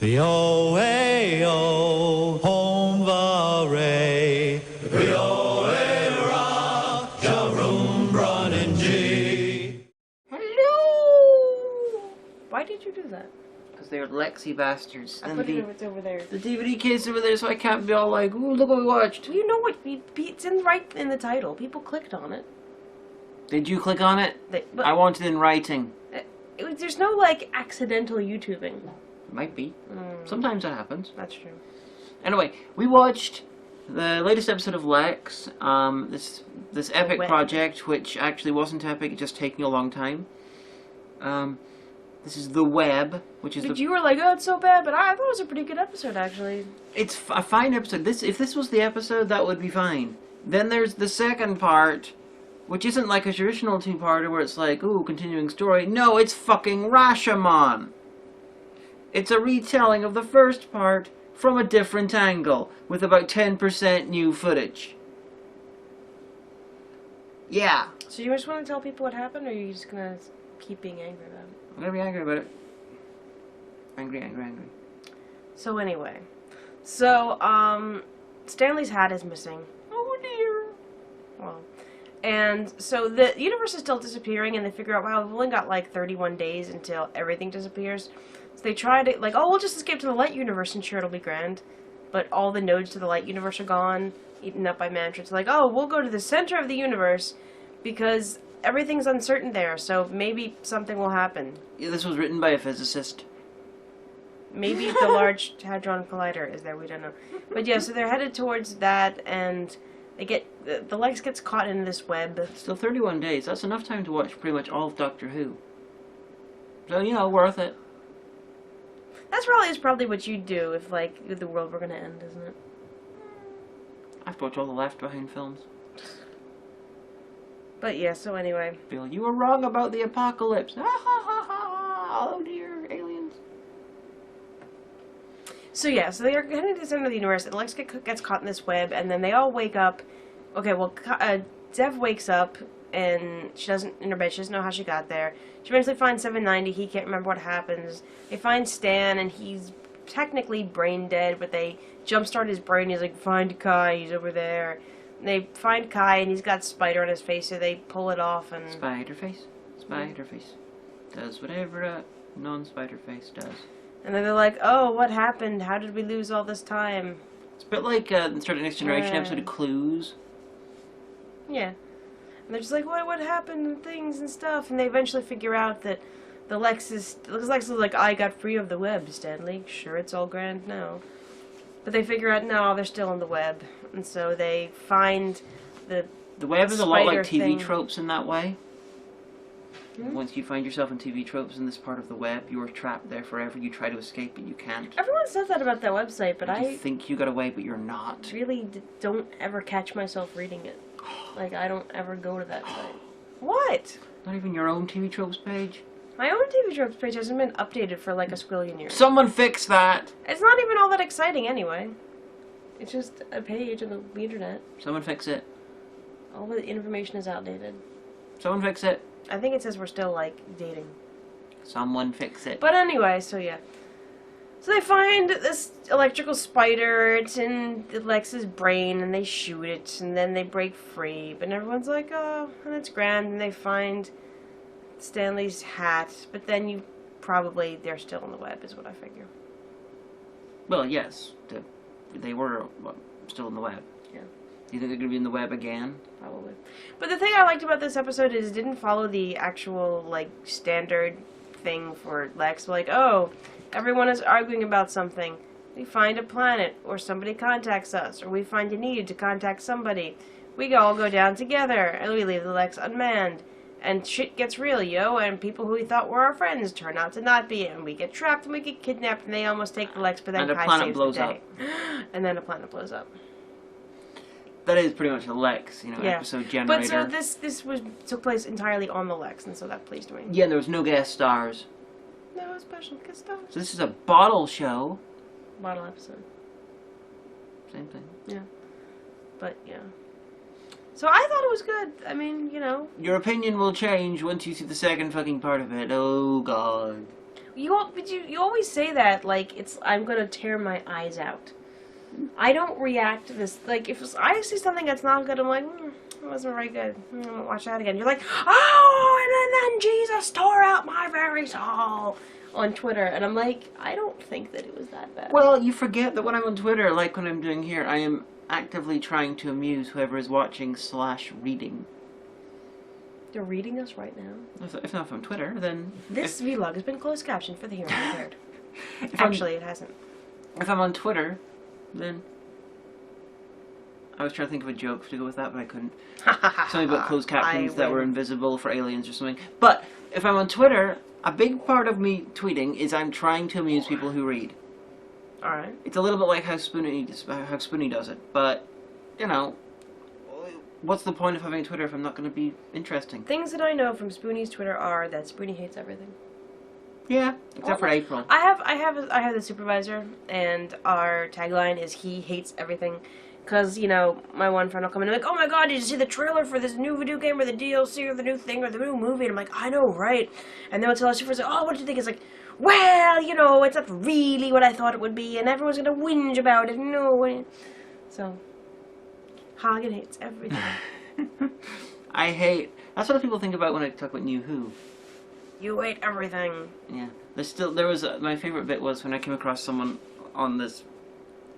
Yo-hey-yo, home varay. Yo-hey-ra, Jaroom, Bron, and G. Hello! Why did you do that? Because they're Lexi bastards. I And put it over there. the DVD case over there, so I can't be all like, ooh, look what we watched. You know what? It's right in the title. People clicked on it. Did you click on it? But I want it in writing. There's no, like, accidental YouTubing. Might be. Sometimes that happens. That's true. Anyway, we watched the latest episode of Lexx, this epic project, which actually wasn't epic, just taking a long time. This is The Web, which is You were like, oh, it's so bad, but I thought it was a pretty good episode, actually. It's a fine episode. If this was the episode, that would be fine. Then there's the second part, which isn't like a traditional two-parter where it's like, ooh, continuing story. No, it's fucking Rashomon. It's a retelling of the first part from a different angle, with about 10% new footage. Yeah. So you just want to tell people what happened, or are you just going to keep being angry about it? I'm gonna be angry about it. Angry. So anyway. Stanley's hat is missing. Oh dear. Well, and so the universe is still disappearing, and they figure out, wow, we've only got like 31 days until everything disappears. So they try to, like, oh, we'll just escape to the light universe and sure, it'll be grand. But all the nodes to the light universe are gone, eaten up by Mantrix. Like, oh, we'll go to the center of the universe because everything's uncertain there, so maybe something will happen. Yeah, this was written by a physicist. Maybe the Large Hadron Collider is there, we don't know. But yeah, so they're headed towards that, and they get, the Lexx gets caught in this web. Still 31 days, that's enough time to watch pretty much all of Doctor Who. So, you know, worth it. That's probably what you'd do if, like, the world were gonna end, isn't it? I've watched all the Left Behind films. But yeah, so anyway. Bill, you were wrong about the apocalypse. Ha ha ha ha! Oh dear, aliens. So yeah, so they're heading to the center of the universe, and Lexx gets caught in this web, and then they all wake up. Okay, well, Zev wakes up, and she doesn't, in her bed, she doesn't know how she got there. She eventually finds 790, he can't remember what happens. They find Stan, and he's technically brain dead, but they jumpstart his brain. He's like, find Kai, he's over there. And they find Kai, and he's got spider on his face, so they pull it off, and... Spider face. Does whatever a non-spider face does. And then they're like, oh, what happened? How did we lose all this time? It's a bit like the Star Trek Next Generation episode of Clues. Yeah. And they're just like, what happened and things and stuff. And they eventually figure out that the Lexx is like, I got free of the web, Stanley. Sure, it's all grand now. But they figure out, no, they're still in the web. And so they find the web is a lot like TV thing. tropes in that way. Hmm? Once you find yourself in TV tropes in this part of the web, you are trapped there forever. You try to escape, but you can't. Everyone says that about that website, but You think you got away, but you're not. really don't ever catch myself reading it. Like, I don't ever go to that site. What? Not even your own TV tropes page? My own TV tropes page hasn't been updated for like a squillion years. Someone fix that! It's not even all that exciting anyway. It's just a page on the internet. Someone fix it. All the information is outdated. Someone fix it. I think it says we're still, like, dating. Someone fix it. But anyway, so yeah. So they find this electrical spider, it's in Lex's brain, and they shoot it, and then they break free. But everyone's like, oh, and it's grand, and they find Stanley's hat. But then they're still on the web, is what I figure. Well, yes. They were still in the web. Yeah. Do you think they're going to be in the web again? Probably. But the thing I liked about this episode is it didn't follow the actual, like, standard thing for Lexx. Like, oh, everyone is arguing about something. We find a planet, or somebody contacts us, or we find a need to contact somebody. We all go down together, and we leave the Lexx unmanned. And shit gets real, yo, and people who we thought were our friends turn out to not be, and we get trapped and we get kidnapped, and they almost take the Lexx, but then Kai saves the day. And then a planet blows up. That is pretty much a Lexx, episode generator. But so this took place entirely on the Lexx, and so that pleased me. Yeah, there was no guest stars. No special guest stars. So this is a bottle show. Bottle episode. Same thing. Yeah. But, yeah. So I thought it was good. I mean, Your opinion will change once you see the second fucking part of it. Oh, God. You always say that like I'm gonna tear my eyes out. I don't react to this. Like, if I see something that's not good, I'm like, it wasn't very good. I won't watch that again. You're like, oh, and then Jesus tore out my very soul on Twitter. And I'm like, I don't think that it was that bad. Well, you forget that when I'm on Twitter, like what I'm doing here, I am actively trying to amuse whoever is watching / reading. They're reading us right now. If not from Twitter, then... This vlog has been closed captioned for the hearing impaired. Actually, it hasn't. If I'm on Twitter, then... I was trying to think of a joke to go with that, but I couldn't. Something about closed captions that were invisible for aliens or something. But, if I'm on Twitter, a big part of me tweeting is I'm trying to amuse people who read. Alright. It's a little bit like how Spoonie does it, but, you know... What's the point of having Twitter if I'm not going to be interesting? Things that I know from Spoonie's Twitter are that Spoonie hates everything. Yeah, except for April. I have the supervisor, and our tagline is he hates everything. Because, you know, my one friend will come in and be like, oh my god, did you see the trailer for this new video game or the DLC or the new thing or the new movie? And I'm like, I know, right? And they'll tell us, like, oh, what did you think? It's like, well, you know, it's not really what I thought it would be, and everyone's going to whinge about it. No. So... Hagan hates everything. That's what people think about when I talk about New Who. You hate everything. Yeah. My favorite bit was when I came across someone on this...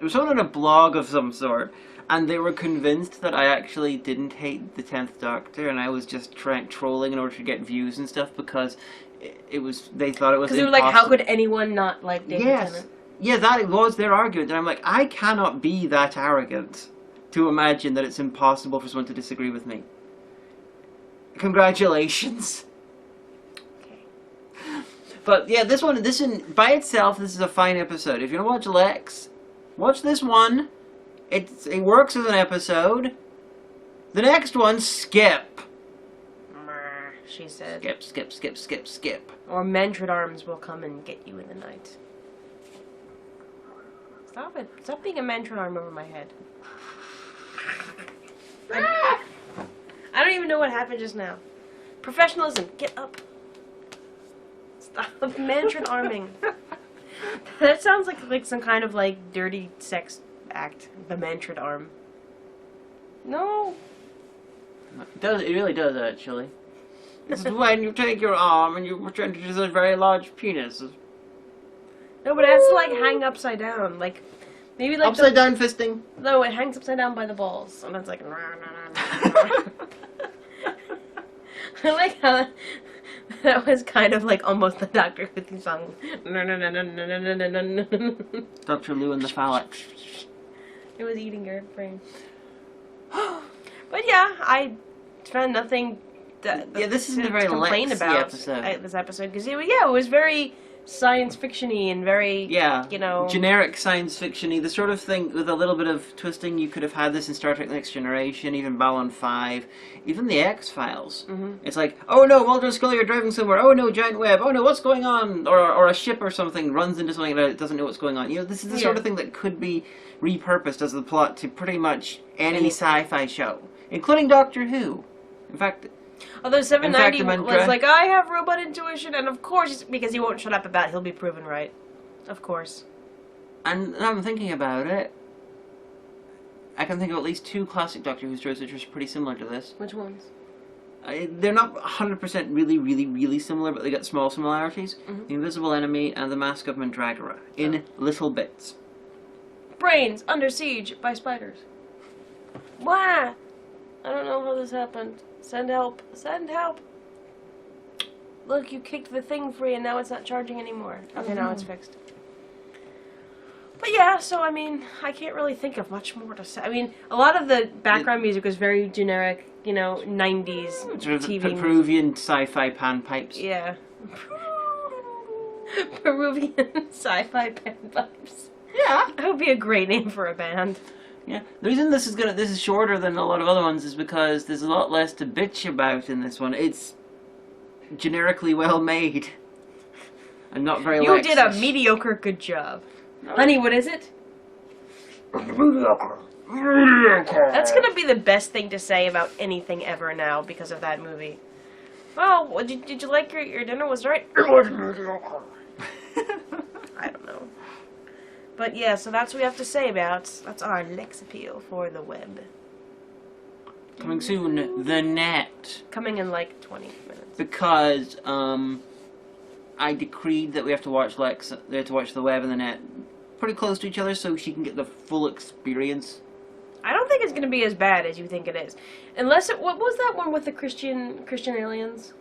It was someone on a blog of some sort, and they were convinced that I actually didn't hate the 10th Doctor, and I was just trolling in order to get views and stuff, because they thought it was impossible. Because they were like, how could anyone not like David Tennant? Yeah, that was their argument, and I'm like, I cannot be that arrogant to imagine that it's impossible for someone to disagree with me. Congratulations. Okay. But yeah, this by itself, this is a fine episode. If you want to watch Lexx, watch this one. It works as an episode. The next one, skip. She said. Skip. Or Mantrid arms will come and get you in the night. Stop it. Stop being a Mantrid arm over my head. I don't even know what happened just now. Professionalism, get up. Stop Mantrid arming. That sounds like some kind of like dirty sex act. The Mantrid arm. No. It really does actually. This is when you take your arm and you pretend it is a very large penis. No, but it has to like hang upside down, like. Maybe like upside down fisting. No, it hangs upside down by the balls, and it's like. I like how that was kind of like almost the Doctor Who theme song. Dr. Lou and the phallic. It was eating your brain. But yeah, I found nothing. This isn't a very complain about episode. This episode because it was very science fiction-y and very, you know... generic science fiction-y, the sort of thing with a little bit of twisting. You could have had this in Star Trek Next Generation, even Babylon 5, even the X-Files. Mm-hmm. It's like, oh no, Mulder and Scully are driving somewhere, oh no, giant web, oh no, what's going on? Or a ship or something runs into something and it doesn't know what's going on. You know, this is the sort of thing that could be repurposed as the plot to pretty much any sci-fi show, including Doctor Who. In fact... Although 790 was like, I have robot intuition, and of course, because he won't shut up about it, he'll be proven right. Of course. And now I'm thinking about it, I can think of at least 2 classic Doctor Who stories which are pretty similar to this. Which ones? They're not 100% really similar, but they got small similarities. Mm-hmm. The Invisible Enemy and The Mask of Mandragora, in little bits. Brains under siege by spiders. Why? I don't know how this happened. Send help. Send help. Look, you kicked the thing free and now it's not charging anymore. Okay, now it's fixed. But yeah, so I mean, I can't really think of much more to say. I mean, a lot of the background music was very generic, you know, 90s TV. Peruvian sci-fi panpipes. Yeah. Peruvian sci-fi panpipes. Yeah. That would be a great name for a band. Yeah, the reason this is shorter than a lot of other ones is because there's a lot less to bitch about in this one. It's generically well made and not very. You did a mediocre good job, honey. What is it? Mediocre. That's gonna be the best thing to say about anything ever now because of that movie. Well, did you like your dinner? Was it right? It was mediocre. I don't know. But yeah, so that's what we have to say about, that's our Lexx Appeal for the web. Coming soon, the net. Coming in like 20 minutes. Because, I decreed that we have to watch the web and the net pretty close to each other so she can get the full experience. I don't think it's going to be as bad as you think it is. Unless it, what was that one with the Christian aliens?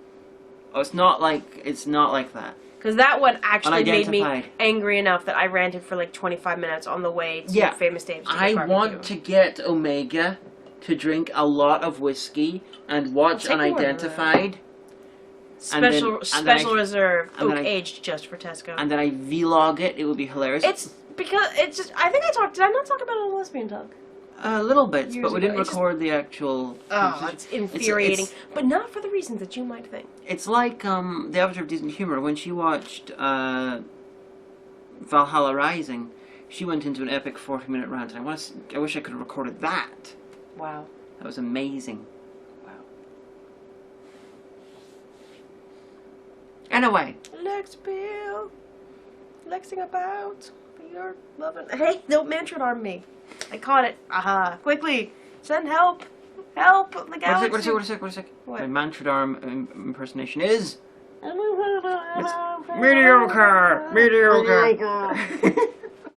Oh, it's not like that. Because that one actually made me Unidentified. angry enough that I ranted for like 25 minutes on the way to Famous Dave's to get I barbecue. want to get Omega to drink a lot of whiskey and watch Take more than Unidentified. Special reserve, and oak then I- aged just for Tesco. And then I vlog it. It would be hilarious. It's because it's just. I think did I not talk about it on Lesbian Talk? Little bits, Years but we ago. didn't It's just- record the actual. It's infuriating, but not for the reasons that you might think. It's like the Avatar of Decent Humor when she watched Valhalla Rising. She went into an epic 40-minute rant, and I wish I could have recorded that. Wow. That was amazing. Wow. Anyway, Lexx Appeal. Lexing about. You're loving. Hey, don't mansion arm me. I caught it. Aha. Quickly. Send help. Help. The galaxy. What a sec. What? My Mantradarm impersonation is Mediocre. mediocre.